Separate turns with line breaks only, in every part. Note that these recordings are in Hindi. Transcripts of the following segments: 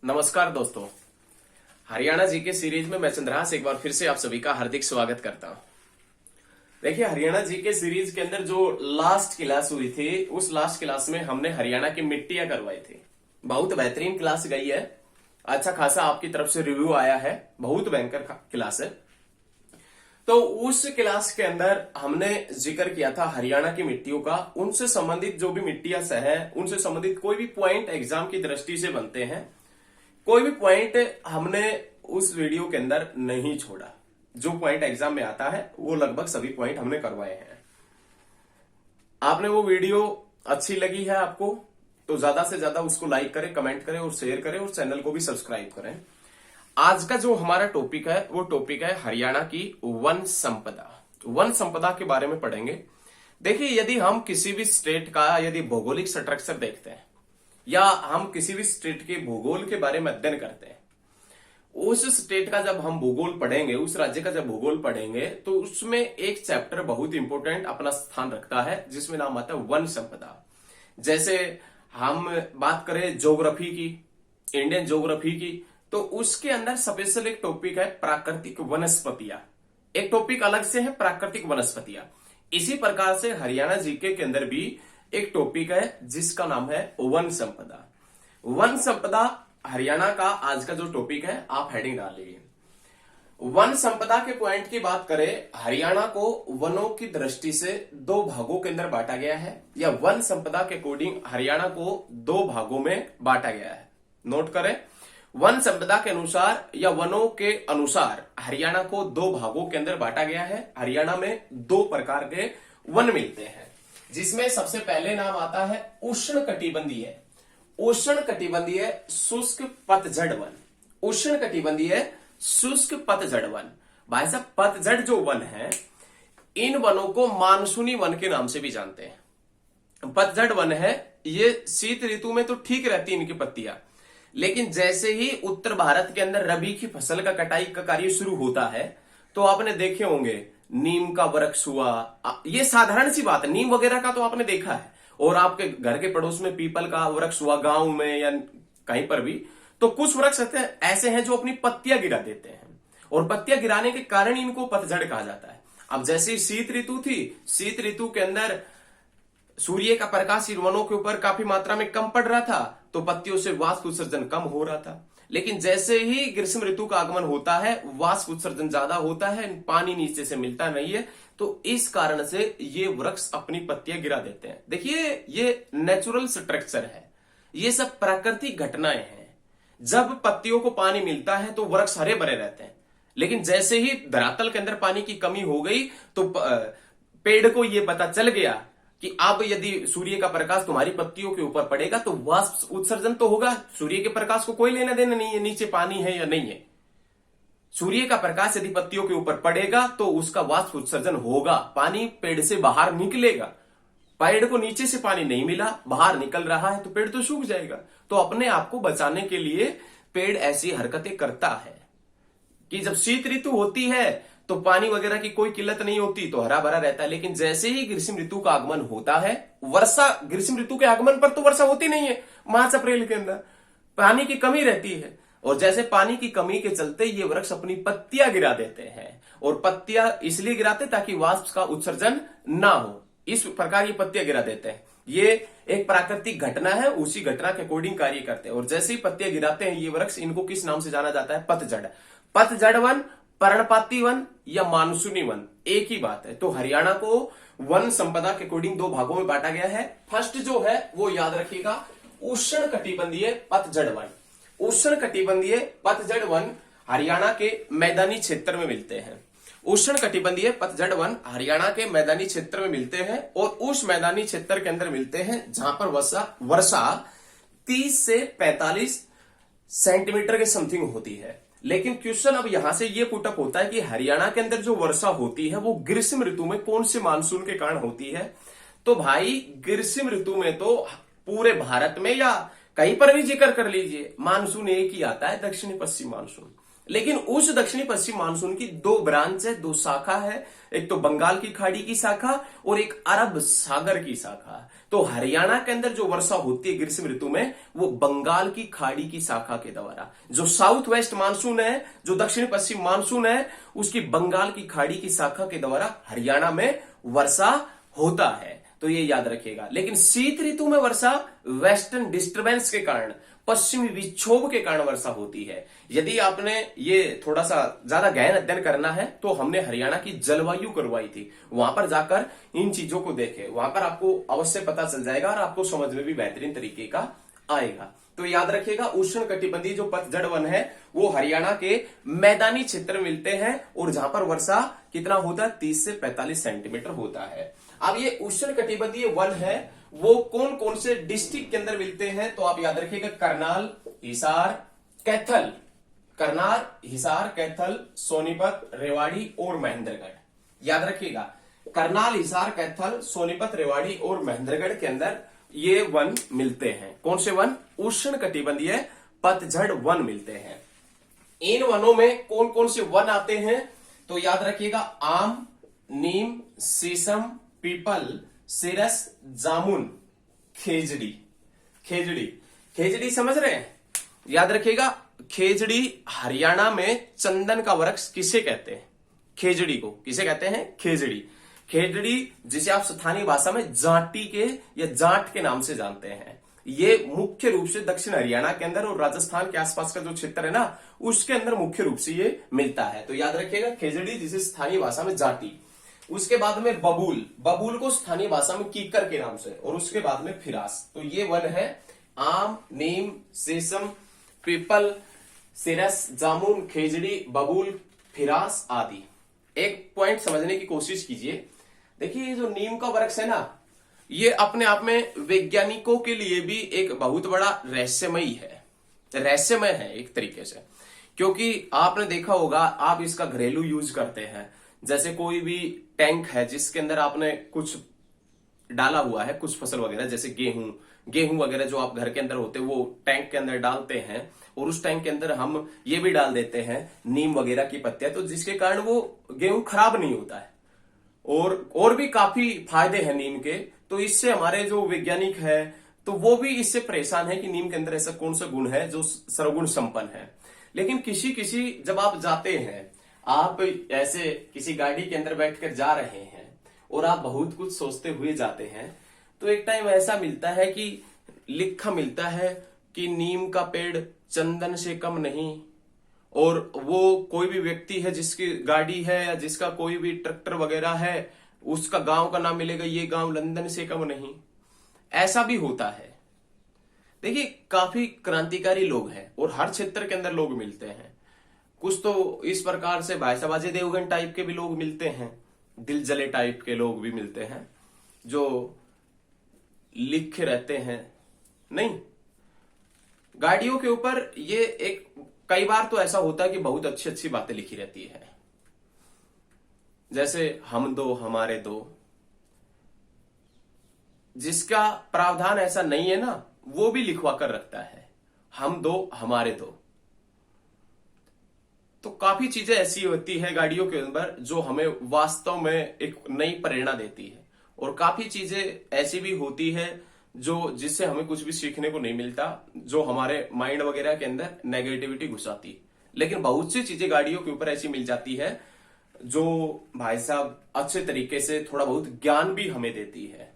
नमस्कार दोस्तों, हरियाणा जी के सीरीज में मैं चंद्रहास एक बार फिर से आप सभी का हार्दिक स्वागत करता हूं। देखिए, हरियाणा जी के सीरीज के अंदर जो लास्ट क्लास हुई थी, उस लास्ट क्लास में हमने हरियाणा की मिट्टियां करवाई थी। बहुत बेहतरीन क्लास गई है, अच्छा खासा आपकी तरफ से रिव्यू आया है, बहुत भयंकर क्लास है। तो उस क्लास के अंदर हमने जिक्र किया था हरियाणा की मिट्टियों का, उनसे संबंधित जो भी मिट्टियां है, उनसे संबंधित कोई भी पॉइंट एग्जाम की दृष्टि से बनते हैं, कोई भी पॉइंट हमने उस वीडियो के अंदर नहीं छोड़ा। जो पॉइंट एग्जाम में आता है वो लगभग सभी पॉइंट हमने करवाए हैं। आपने वो वीडियो अच्छी लगी है आपको तो ज्यादा से ज्यादा उसको लाइक करें, कमेंट करें और शेयर करें और चैनल को भी सब्सक्राइब करें। आज का जो हमारा टॉपिक है वो टॉपिक है हरियाणा की वन संपदा। वन संपदा के बारे में पढ़ेंगे। देखिए, यदि हम किसी भी स्टेट का यदि भौगोलिक स्ट्रक्चर देखते हैं या हम किसी भी स्टेट के भूगोल के बारे में अध्ययन करते हैं, उस स्टेट का जब हम भूगोल पढ़ेंगे, उस राज्य का जब भूगोल पढ़ेंगे, तो उसमें एक चैप्टर बहुत इंपॉर्टेंट अपना स्थान रखता है जिसमें नाम आता है वन संपदा। जैसे हम बात करें ज्योग्राफी की, इंडियन ज्योग्राफी की, तो उसके अंदर स्पेशल एक टॉपिक है प्राकृतिक वनस्पतियां। एक टॉपिक अलग से है प्राकृतिक वनस्पतियां। इसी प्रकार से हरियाणा जीके के अंदर भी एक टॉपिक है जिसका नाम है वन संपदा। वन संपदा हरियाणा का आज का जो टॉपिक है, आप हेडिंग डाल लीजिए। वन संपदा के पॉइंट की बात करें, हरियाणा को वनों की दृष्टि से दो भागों के अंदर बांटा गया है, या वन संपदा के अकॉर्डिंग हरियाणा को दो भागों में बांटा गया है। नोट करें, वन संपदा के अनुसार या वनों के अनुसार हरियाणा को दो भागों के अंदर बांटा गया है। हरियाणा में दो प्रकार के वन मिलते हैं, जिसमें सबसे पहले नाम आता है उष्ण कटिबंधीय। उष्ण कटिबंधीय शुष्क पतझड़ वन। उष्ण कटिबंधीय शुष्क पतझड़ वन। भाई साहब, पतझड़ जो वन है, इन वनों को मानसूनी वन के नाम से भी जानते हैं। पतझड़ वन है, ये शीत ऋतु में तो ठीक रहती है इनकी पत्तियां, लेकिन जैसे ही उत्तर भारत के अंदर रबी की फसल का कटाई का कार्य शुरू होता है, तो आपने देखे होंगे नीम का वृक्ष हुआ, ये साधारण सी बात है, नीम वगैरह का तो आपने देखा है, और आपके घर के पड़ोस में पीपल का वृक्ष हुआ, गांव में या कहीं पर भी, तो कुछ वृक्ष ऐसे हैं जो अपनी पत्तियां गिरा देते हैं, और पत्तियां गिराने के कारण इनको पतझड़ कहा जाता है। अब जैसे शीत ऋतु थी, शीत ऋतु के अंदर सूर्य का प्रकाश इन वनों के ऊपर काफी मात्रा में कम पड़ रहा था, तो पत्तियों से वाष्प उत्सर्जन कम हो रहा था। लेकिन जैसे ही ग्रीष्म ऋतु का आगमन होता है, वाष्प उत्सर्जन ज्यादा होता है, पानी नीचे से मिलता नहीं है, तो इस कारण से ये वृक्ष अपनी पत्तियां गिरा देते हैं। देखिए, ये नेचुरल स्ट्रक्चर है, ये सब प्राकृतिक घटनाएं हैं। जब पत्तियों को पानी मिलता है तो वृक्ष हरे भरे रहते हैं, लेकिन जैसे ही धरातल के अंदर पानी की कमी हो गई, तो पेड़ को यह पता चल गया कि अब यदि सूर्य का प्रकाश तुम्हारी पत्तियों के ऊपर पड़ेगा तो वाष्प उत्सर्जन तो होगा। सूर्य के प्रकाश को कोई लेना देना नहीं है नीचे पानी है या नहीं है। सूर्य का प्रकाश यदि पत्तियों के ऊपर पड़ेगा तो उसका वाष्प उत्सर्जन होगा, पानी पेड़ से बाहर निकलेगा। पेड़ को नीचे से पानी नहीं मिला, बाहर निकल रहा है, तो पेड़ तो सूख जाएगा। तो अपने आप को बचाने के लिए पेड़ ऐसी हरकतें करता है कि जब शीत ऋतु होती है तो पानी वगैरह की कोई किल्लत नहीं होती, तो हरा भरा रहता है। लेकिन जैसे ही ग्रीष्म ऋतु का आगमन होता है, वर्षा, ग्रीष्म ऋतु के आगमन पर तो वर्षा होती नहीं है, मार्च अप्रैल के अंदर पानी की कमी रहती है, और जैसे पानी की कमी के चलते ये वृक्ष अपनी पत्तियां गिरा देते हैं। और पत्तियां इसलिए गिराते ताकि वाष्प का उत्सर्जन ना हो, इस प्रकार ये पत्तियां गिरा देते हैं। ये एक प्राकृतिक घटना है, उसी घटना के अकॉर्डिंग कार्य करते हैं। और जैसे ही पत्तियां गिराते हैं ये वृक्ष, इनको किस नाम से जाना जाता है? पतझड़। पतझड़ वन, पर्णपाती वन या मानसूनी वन, एक ही बात है। तो हरियाणा को वन संपदा के अकॉर्डिंग दो भागों में बांटा गया है। फर्स्ट जो है वो याद रखिएगा, उष्ण कटिबंधीय पतझड़ वन। उष्ण कटिबंधीय पतझड़ वन हरियाणा के मैदानी क्षेत्र में मिलते हैं। उष्ण कटिबंधीय पतझड़ वन हरियाणा के मैदानी क्षेत्र में मिलते हैं, और उस मैदानी क्षेत्र के अंदर मिलते हैं जहां पर वर्षा 30 से 45 सेंटीमीटर के समथिंग होती है। लेकिन क्वेश्चन अब यहां से ये पुटअप होता है कि हरियाणा के अंदर जो वर्षा होती है वो ग्रीष्म ऋतु में कौन से मानसून के कारण होती है? तो भाई, ग्रीष्म ऋतु में तो पूरे भारत में या कहीं पर भी जिक्र कर लीजिए, मानसून एक ही आता है, दक्षिणी पश्चिम मानसून। लेकिन उस दक्षिणी पश्चिम मानसून की दो ब्रांच है, दो शाखा है, एक तो बंगाल की खाड़ी की शाखा और एक अरब सागर की शाखा। तो हरियाणा के अंदर जो वर्षा होती है ग्रीष्म ऋतु में, वो बंगाल की खाड़ी की शाखा के द्वारा, जो साउथ वेस्ट मानसून है, जो दक्षिण पश्चिम मानसून है, उसकी बंगाल की खाड़ी की शाखा के द्वारा हरियाणा में वर्षा होता है। तो ये याद रखिएगा। लेकिन शीत ऋतु में वर्षा वेस्टर्न डिस्टर्बेंस के कारण, पश्चिमी विक्षोभ के कारण वर्षा होती है। यदि आपने ये थोड़ा सा ज्यादा गहन अध्ययन करना है तो हमने हरियाणा की जलवायु करवाई थी, वहां पर जाकर इन चीजों को देखें, वहां पर आपको अवश्य पता चल जाएगा और आपको समझ में भी बेहतरीन तरीके का आएगा। तो याद रखिएगा, उष्ण कटिबंधीय जो पतझड़ वन है वो हरियाणा के मैदानी क्षेत्र में मिलते हैं और जहां पर वर्षा कितना होता है, 30 से 45 सेंटीमीटर होता है। अब ये उष्ण कटिबंधीय वन है वो कौन कौन से डिस्ट्रिक्ट के अंदर मिलते हैं, तो आप याद रखिएगा, करनाल, हिसार, कैथल, करनाल, हिसार, कैथल, सोनीपत, रेवाड़ी और महेंद्रगढ़। याद रखिएगा, करनाल, हिसार, कैथल, सोनीपत, रेवाड़ी और महेंद्रगढ़ के अंदर ये वन मिलते हैं। कौन से वन? उष्ण कटिबंधीय पतझड़ वन मिलते हैं। इन वनों में कौन कौन से वन आते हैं, तो याद रखिएगा, आम, नीम, शीशम, पीपल, सिरस, जामुन, खेजड़ी। खेजड़ी, खेजड़ी समझ रहे हैं? याद रखिएगा, खेजड़ी हरियाणा में चंदन का वृक्ष किसे कहते हैं? खेजड़ी को किसे कहते हैं? खेजड़ी। खेजड़ी जिसे आप स्थानीय भाषा में जाटी के या जाट के नाम से जानते हैं, ये मुख्य रूप से दक्षिण हरियाणा के अंदर और राजस्थान के आसपास का जो क्षेत्र है ना, उसके अंदर मुख्य रूप से ये मिलता है। तो याद रखिएगा, खेजड़ी जिसे स्थानीय भाषा में जाटी। उसके बाद में बबूल, बबूल को स्थानीय भाषा में कीकर के नाम से, और उसके बाद में फिरास। तो ये वन है आम, नीम, शीशम, पीपल, सिरस, जामुन, खेजड़ी, बबूल, फिरास आदि। एक पॉइंट समझने की कोशिश कीजिए। देखिए, ये जो नीम का वृक्ष है ना, ये अपने आप में वैज्ञानिकों के लिए भी एक बहुत बड़ा रहस्यमयी है, रहस्यमय है एक तरीके से, क्योंकि आपने देखा होगा, आप इसका घरेलू यूज करते हैं। जैसे कोई भी टैंक है जिसके अंदर आपने कुछ डाला हुआ है, कुछ फसल वगैरह, जैसे गेहूं वगैरह जो आप घर के अंदर होते हैं, वो टैंक के अंदर डालते हैं, और उस टैंक के अंदर हम ये भी डाल देते हैं नीम वगैरह की पत्तियां, तो जिसके कारण वो गेहूं खराब नहीं होता है। और भी काफी फायदे हैं नीम के। तो इससे हमारे जो वैज्ञानिक है, तो वो भी इससे परेशान है कि नीम के अंदर ऐसा कौन सा गुण है जो सर्वगुण संपन्न है। लेकिन किसी जब आप जाते हैं, आप ऐसे किसी गाड़ी के अंदर बैठकर जा रहे हैं और आप बहुत कुछ सोचते हुए जाते हैं, तो एक टाइम ऐसा मिलता है कि लिखा मिलता है कि नीम का पेड़ चंदन से कम नहीं, और वो कोई भी व्यक्ति है जिसकी गाड़ी है या जिसका कोई भी ट्रैक्टर वगैरह है, उसका गांव का नाम मिलेगा, ये गांव लंदन से कम नहीं। ऐसा भी होता है। देखिए, काफी क्रांतिकारी लोग हैं और हर क्षेत्र के अंदर लोग मिलते हैं। कुछ तो इस प्रकार से भाई साहब अजय देवगन टाइप के भी लोग मिलते हैं, दिल जले टाइप के लोग भी मिलते हैं जो लिखे रहते हैं। नहीं, गाड़ियों के ऊपर ये एक कई बार तो ऐसा होता है कि बहुत अच्छी अच्छी बातें लिखी रहती है, जैसे हम दो हमारे दो। जिसका प्रावधान ऐसा नहीं है ना, वो भी लिखवा कर रखता है, हम दो हमारे दो। तो काफी चीजें ऐसी होती है गाड़ियों के अंदर जो हमें वास्तव में एक नई प्रेरणा देती है, और काफी चीजें ऐसी भी होती है जो जिससे हमें कुछ भी सीखने को नहीं मिलता, जो हमारे माइंड वगैरह के अंदर नेगेटिविटी घुसाती। लेकिन बहुत सी चीजें गाड़ियों के ऊपर ऐसी मिल जाती है जो भाई साहब अच्छे तरीके से थोड़ा बहुत ज्ञान भी हमें देती है।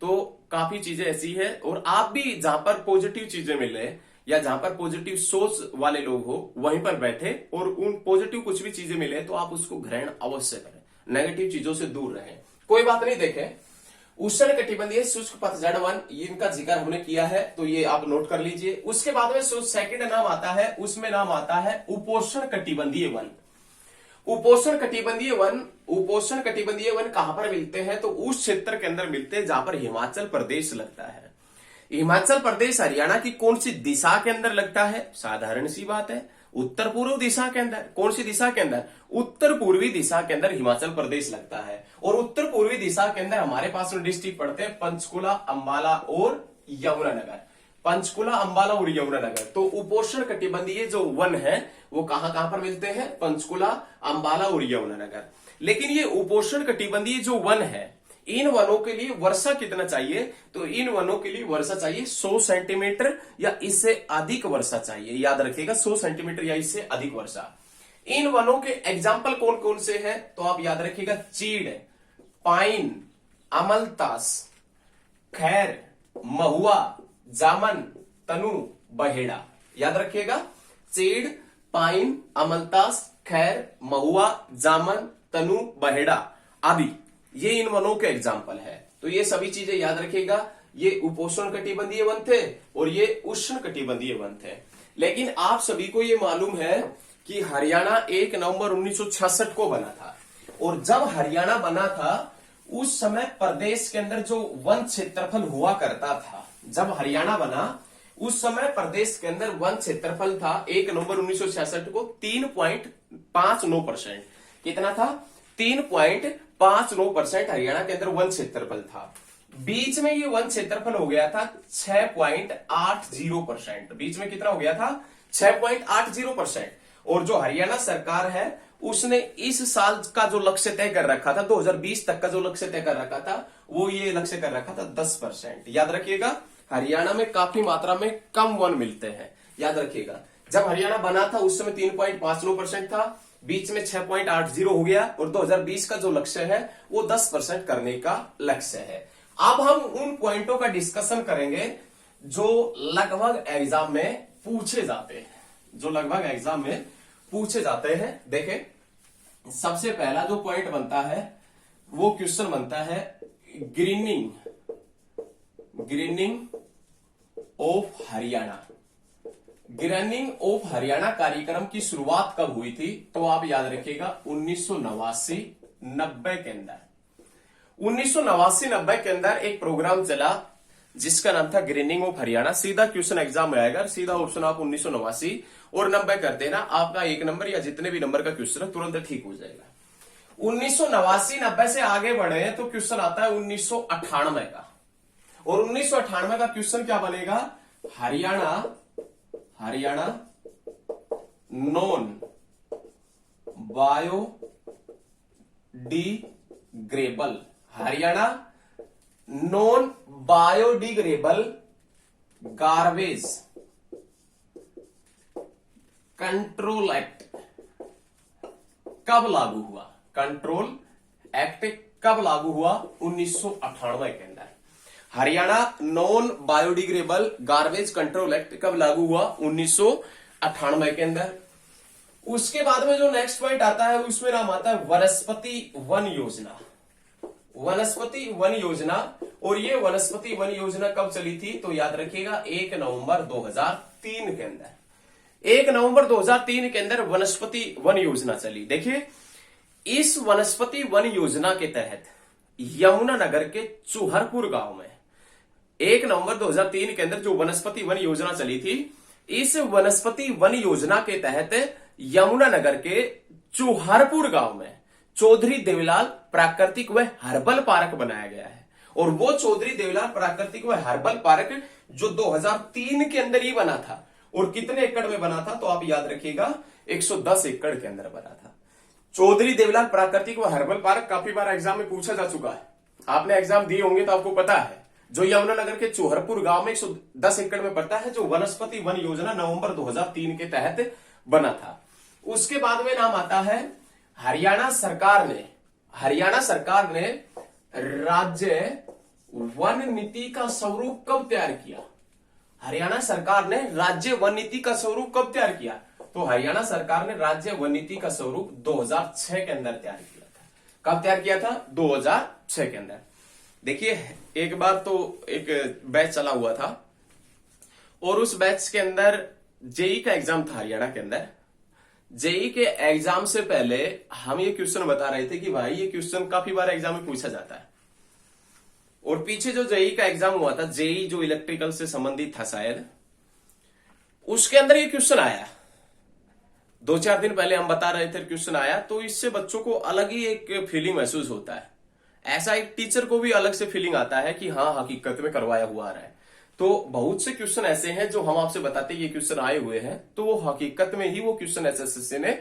तो काफी चीजें ऐसी है, और आप भी जहां पर पॉजिटिव चीजें मिले या जहां पर पॉजिटिव सोच वाले लोग हो, वहीं पर बैठे और उन पॉजिटिव कुछ भी चीजें मिले तो आप उसको ग्रहण अवश्य करें, नेगेटिव चीजों से दूर रहें। कोई बात नहीं, देखें, उष्ण कटिबंधीय शुष्क पतझड़ वन, इनका जिक्र हमने किया है, तो ये आप नोट कर लीजिए। उसके बाद में सेकंड नाम आता है, उसमें नाम आता है उपोष्ण कटिबंधीय वन। उपोष्ण कटिबंधीय वन, उपोष्ण कटिबंधीय वन कहां पर मिलते हैं, तो उस क्षेत्र के अंदर मिलते हैं जहां पर हिमाचल प्रदेश लगता है। हिमाचल प्रदेश हरियाणा की कौन सी दिशा के अंदर लगता है? साधारण सी बात है, उत्तर पूर्व दिशा के अंदर। कौन सी दिशा के अंदर? उत्तर पूर्वी दिशा के अंदर हिमाचल प्रदेश लगता है। और उत्तर पूर्वी दिशा के अंदर हमारे पास डिस्ट्रिक्ट पड़ते हैं पंचकुला, अंबाला और यमुनानगर। पंचकुला, अंबाला और यमुनानगर। तो उपोष्ण कटिबंधीय जो वन है वो कहां कहां पर मिलते हैं? पंचकुला, अंबाला और यमुनानगर। लेकिन ये उपोष्ण कटिबंधीय जो वन है, इन वनों के लिए वर्षा कितना चाहिए? तो इन वनों के लिए वर्षा चाहिए 100 सेंटीमीटर या इससे अधिक वर्षा चाहिए। याद रखिएगा, 100 सेंटीमीटर या इससे अधिक वर्षा। इन वनों के एग्जाम्पल कौन कौन से हैं? तो आप याद रखिएगा, चीड़, पाइन, अमलतास, खैर, महुआ, जामन, तनु, बहेड़ा। याद रखिएगा, चीड़, पाइन, अमलतास, खैर, महुआ, जामन, तनु, बहेड़ा आदि, ये इन वनों के एग्जाम्पल है। तो ये सभी चीजें याद रखिएगा। ये उपोष्ण कटिबंधीय वन थे और ये उष्ण कटिबंधीय वन थे। लेकिन आप सभी को ये मालूम है कि हरियाणा 1 नवंबर 1966 को बना था, और जब हरियाणा बना था उस समय प्रदेश के अंदर जो वन क्षेत्रफल हुआ करता था, जब हरियाणा बना उस समय प्रदेश के अंदर वन क्षेत्रफल था 1 नवंबर 1966 को 3.59%। कितना था? 3.59% हरियाणा के अंदर वन क्षेत्रफल था। बीच में ये वन क्षेत्रफल हो गया था 6.80%। बीच में कितना हो गया था? 6.80%। और जो हरियाणा सरकार है उसने इस साल का जो लक्ष्य तय कर रखा था, 2020 तक का जो लक्ष्य तय कर रखा था, वो ये लक्ष्य कर रखा था 10%। याद रखिएगा, हरियाणा में काफी मात्रा में कम वन मिलते हैं। याद रखिएगा, जब हरियाणा बना था उस समय 3.59% था, बीच में 6.80 हो गया, और 2020 का जो लक्ष्य है वो 10% करने का लक्ष्य है। अब हम उन पॉइंटों का डिस्कशन करेंगे जो लगभग एग्जाम में पूछे जाते हैं, जो लगभग एग्जाम में पूछे जाते हैं। देखें, सबसे पहला जो पॉइंट बनता है वो क्वेश्चन बनता है grinning of Haryana. Grinning of Haryana कार्यक्रम की शुरुआत कब हुई थी? तो आप याद रखिएगा 1989-90 के अंदर। 1989-90 के अंदर एक प्रोग्राम चला जिसका नाम था ग्रीनिंग ऑफ हरियाणा। सीधा क्वेश्चन एग्जाम में आएगा, सीधा ऑप्शन आप 1989 और 90 कर देना, आपका 1 नंबर या जितने भी नंबर का क्वेश्चन है तुरंत ठीक हो जाएगा। 1989-90 से आगे बढ़े तो क्वेश्चन आता है 1998 का, और 1998 का क्वेश्चन क्या बनेगा? Haryana non biodegradable, Haryana non biodegradable garbage control act कब लागू हुआ? कंट्रोल एक्ट कब लागू हुआ? 1998 के अंदर। Haryana non biodegradable garbage control act कब लागू हुआ? 1998 के अंदर। उसके बाद में जो नेक्स्ट पॉइंट आता है उसमें नाम आता है वनस्पति वन योजना। वनस्पति वन योजना, और ये वनस्पति वन योजना कब चली थी? तो याद रखिएगा 1 नवंबर 2003 के अंदर। 1 नवंबर 2003 के अंदर वनस्पति वन योजना चली। देखिए, इस वनस्पति वन योजना के तहत यमुनानगर के चूहरपुर गांव में 1 नवंबर 2003 के अंदर जो वनस्पति वन योजना चली थी, इस वनस्पति वन योजना के तहत यमुनानगर के चूहरपुर गांव में चौधरी देवीलाल प्राकृतिक व हर्बल पार्क बनाया गया है। और वो चौधरी देवीलाल प्राकृतिक व हर्बल पार्क जो 2003 के अंदर ही बना था, और कितने एकड़ में बना था? तो आप याद रखिएगा 110 एकड़ के अंदर बना था। चौधरी देवीलाल प्राकृतिक व हर्बल पार्क काफी बार एग्जाम में पूछा जा चुका है, आपने एग्जाम दिए होंगे तो आपको पता है। जो यमुनानगर के चूहरपुर गांव में 110 एकड़ में पड़ता है, जो वनस्पति वन योजना नवंबर 2003 के तहत बना था। उसके बाद में नाम आता है हरियाणा सरकार ने राज्य वन नीति का स्वरूप कब तैयार किया? हरियाणा सरकार ने राज्य वन नीति का स्वरूप कब तैयार किया? तो हरियाणा सरकार ने राज्य वन नीति का स्वरूप 2006 के अंदर तैयार किया था। कब तैयार किया था? 2006 के अंदर। देखिए, एक बार तो एक बैच चला हुआ था, और उस बैच के अंदर जेई का एग्जाम था हरियाणा के अंदर। जेई के एग्जाम से पहले हम ये क्वेश्चन बता रहे थे कि भाई ये क्वेश्चन काफी बार एग्जाम में पूछा जाता है, और पीछे जो जेई का एग्जाम हुआ था, जेई जो इलेक्ट्रिकल से संबंधित था शायद, उसके अंदर ये क्वेश्चन आया। 2-4 दिन पहले हम बता रहे थे क्वेश्चन आया, तो इससे बच्चों को अलग ही एक फीलिंग महसूस होता है। ऐसा एक टीचर को भी अलग से फीलिंग आता है कि हाँ, हकीकत में करवाया हुआ आ रहा है। तो बहुत से क्वेश्चन ऐसे हैं जो हम आपसे बताते हैं ये क्वेश्चन आए हुए हैं, तो वो हकीकत में ही वो क्वेश्चन एसएससी ने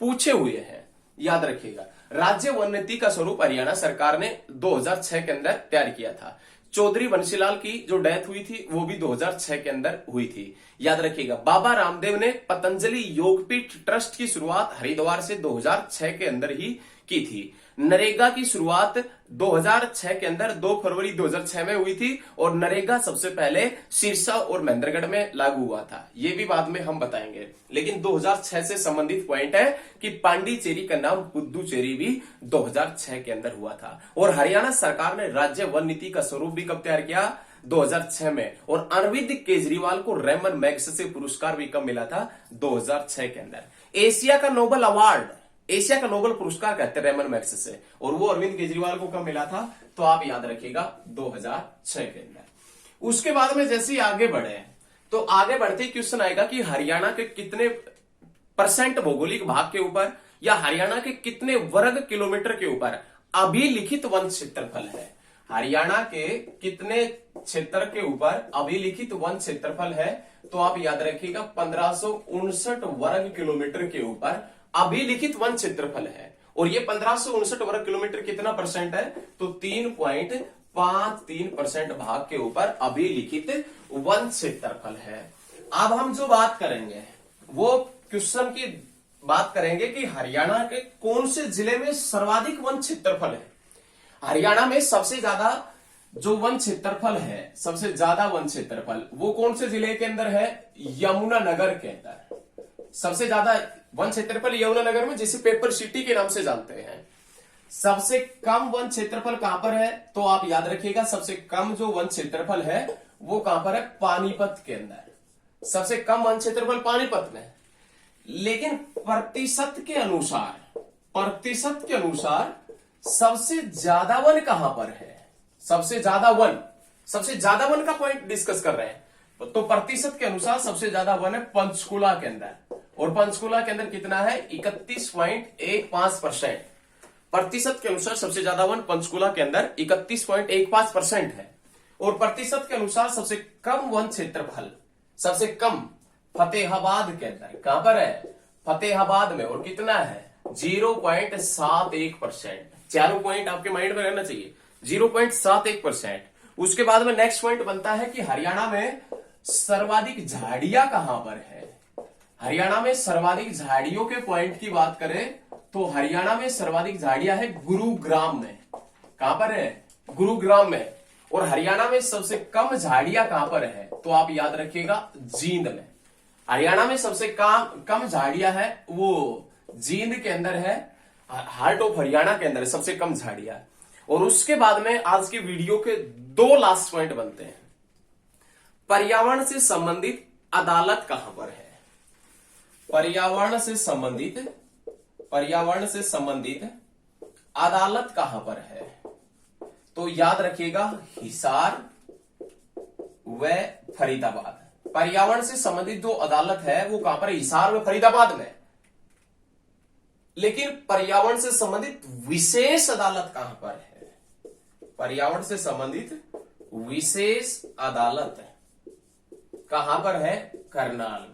पूछे हुए हैं, याद रखिएगा। राज्य वन नीति का स्वरूप हरियाणा सरकार ने 2006 के अंदर तैयार किया था। चौधरी बंशीलाल की जो डेथ हुई थी वो भी 2006 के अंदर हुई थी, याद रखिएगा। बाबा रामदेव ने पतंजलि योगपीठ ट्रस्ट की शुरुआत हरिद्वार से 2006 के अंदर ही की थी। नरेगा की शुरुआत 2006 के अंदर 2 फरवरी 2006 में हुई थी और नरेगा सबसे पहले सिरसा और महेंद्रगढ़ में लागू हुआ था, ये भी बाद में हम बताएंगे। लेकिन 2006 से संबंधित पॉइंट है कि पांडिचेरी का नाम पुदुचेरी भी 2006 के अंदर हुआ था। और हरियाणा सरकार ने राज्य वन नीति का स्वरूप भी कब तैयार किया? 2006 में। और अरविंद केजरीवाल को रेमन मैग्सेसे पुरस्कार भी कब मिला था? 2006 के अंदर। एशिया का नोबेल अवार्ड, एशिया का नोबेल पुरस्कार कहते हैं रेमन मैग्सेसे, और वो अरविंद केजरीवाल को कब मिला था? तो आप याद रखिएगा 2006 के अंदर। उसके बाद में जैसे ही आगे बढ़े तो आगे बढ़ते क्वेश्चन आएगा कि हरियाणा के कितने % भौगोलिक भाग के ऊपर या हरियाणा के कितने वर्ग किलोमीटर के ऊपर अभिलिखित वन क्षेत्रफल है। हरियाणा के कितने क्षेत्र के ऊपर अभिलिखित वन क्षेत्रफल है? तो आप याद रखिएगा 1559 वर्ग किलोमीटर के ऊपर अभिलिखित वन क्षेत्रफल है। और ये 1559 वर्ग किलोमीटर कितना % है? तो 3.53% भाग के ऊपर अभिलिखित वन क्षेत्रफल है। अब हम जो बात करेंगे वो क्वेश्चन की बात करेंगे कि हरियाणा के कौन से जिले में सर्वाधिक वन क्षेत्रफल है। हरियाणा में सबसे ज्यादा जो वन क्षेत्रफल है, सबसे ज्यादा वन क्षेत्रफल वो कौन से जिले के अंदर है? यमुनानगर के अंदर सबसे ज्यादा वन क्षेत्रफल यमुनानगर में, जिसे पेपर सिटी के नाम से जानते हैं। सबसे कम वन क्षेत्रफल कहां पर है? तो आप याद रखिएगा सबसे कम जो वन क्षेत्रफल है वो कहां पर है? पानीपत के अंदर। सबसे कम वन क्षेत्रफल पानीपत में। लेकिन प्रतिशत के अनुसार सबसे ज्यादा वन कहां पर है? सबसे ज्यादा वन का पॉइंट डिस्कस कर रहे हैं। तो प्रतिशत के अनुसार सबसे ज्यादा वन है पंचकुला के अंदर, और पंचकुला के अंदर कितना है? 31.15%। प्रतिशत के अनुसार सबसे ज्यादा वन पंचकुला के अंदर 31.15% है। और प्रतिशत के अनुसार सबसे कम वन क्षेत्रफल, सबसे कम फतेहाबाद के अंदर। कहां पर है? फतेहाबाद में। और कितना है? 0.71%। चारों पॉइंट आपके माइंड में रहना चाहिए, 0.71%। उसके बाद में नेक्स्ट पॉइंट बनता है कि हरियाणा में सर्वाधिक झाड़ियां कहां पर है। हरियाणा में सर्वाधिक झाड़ियों के पॉइंट की बात करें तो हरियाणा में सर्वाधिक झाड़ियां है गुरुग्राम में। कहां पर है? गुरुग्राम में। और हरियाणा में सबसे कम झाड़ियां कहां पर है? तो आप याद रखिएगा जींद में। हरियाणा में सबसे कम झाड़ियां है वो जींद के अंदर है, हार्ट ऑफ हरियाणा के अंदर सबसे कम झाड़ियां। और उसके बाद में आज की वीडियो के 2 लास्ट पॉइंट बनते हैं। पर्यावरण से संबंधित अदालत कहां पर है? पर्यावरण से संबंधित अदालत कहां पर है? तो याद रखिएगा हिसार व फरीदाबाद। पर्यावरण से संबंधित जो अदालत है वो कहां पर है? हिसार व फरीदाबाद में। लेकिन पर्यावरण से संबंधित विशेष अदालत कहां पर है? पर्यावरण से संबंधित विशेष अदालत कहां पर है? करनाल में।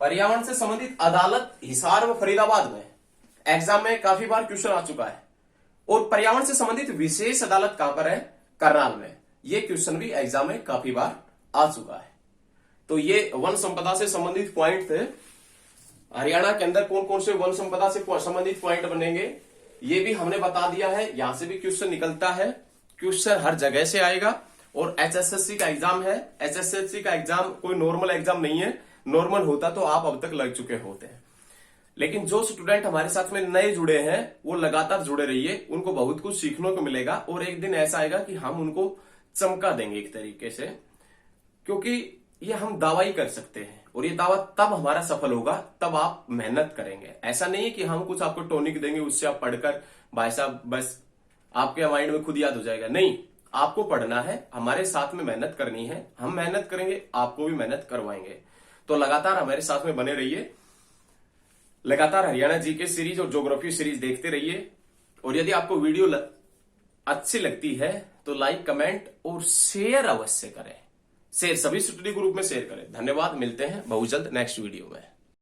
पर्यावरण से संबंधित अदालत हिसार व फरीदाबाद में। एग्जाम में काफी बार क्वेश्चन आ चुका है। और पर्यावरण से संबंधित विशेष अदालत कहां पर है? करनाल में। यह क्वेश्चन भी एग्जाम में काफी बार आ चुका है। तो ये वन संपदा से संबंधित पॉइंट थे। हरियाणा के अंदर कौन कौन से वन संपदा से संबंधित पॉइंट बनेंगे ये भी हमने बता दिया है। यहां से भी क्वेश्चन निकलता है, क्वेश्चन हर जगह से आएगा। और एचएसएससी का एग्जाम है। एचएसएससी का एग्जाम कोई नॉर्मल एग्जाम नहीं है। नॉर्मल होता तो आप अब तक लग चुके होते हैं। लेकिन जो स्टूडेंट हमारे साथ में नए जुड़े हैं वो लगातार जुड़े रहिए, उनको बहुत कुछ सीखने को मिलेगा। और एक दिन ऐसा आएगा कि हम उनको चमका देंगे एक तरीके से, क्योंकि ये हम दावा ही कर सकते हैं। और ये दावा तब हमारा सफल होगा तब आप मेहनत करेंगे। ऐसा नहीं है कि हम कुछ आपको टॉनिक देंगे उससे आप पढ़कर भाई साहब बस आपके माइंड में खुद याद हो जाएगा। नहीं, आपको पढ़ना है, हमारे साथ में मेहनत करनी है। हम मेहनत करेंगे, आपको भी मेहनत करवाएंगे। तो लगातार हमारे साथ में बने रहिए। लगातार हरियाणा जीके सीरीज और ज्योग्राफी सीरीज देखते रहिए। और यदि आपको वीडियो अच्छी लगती है तो लाइक, कमेंट और शेयर अवश्य करें। शेयर, सभी स्टडी ग्रुप में शेयर करें। धन्यवाद, मिलते हैं बहुत जल्द नेक्स्ट वीडियो में।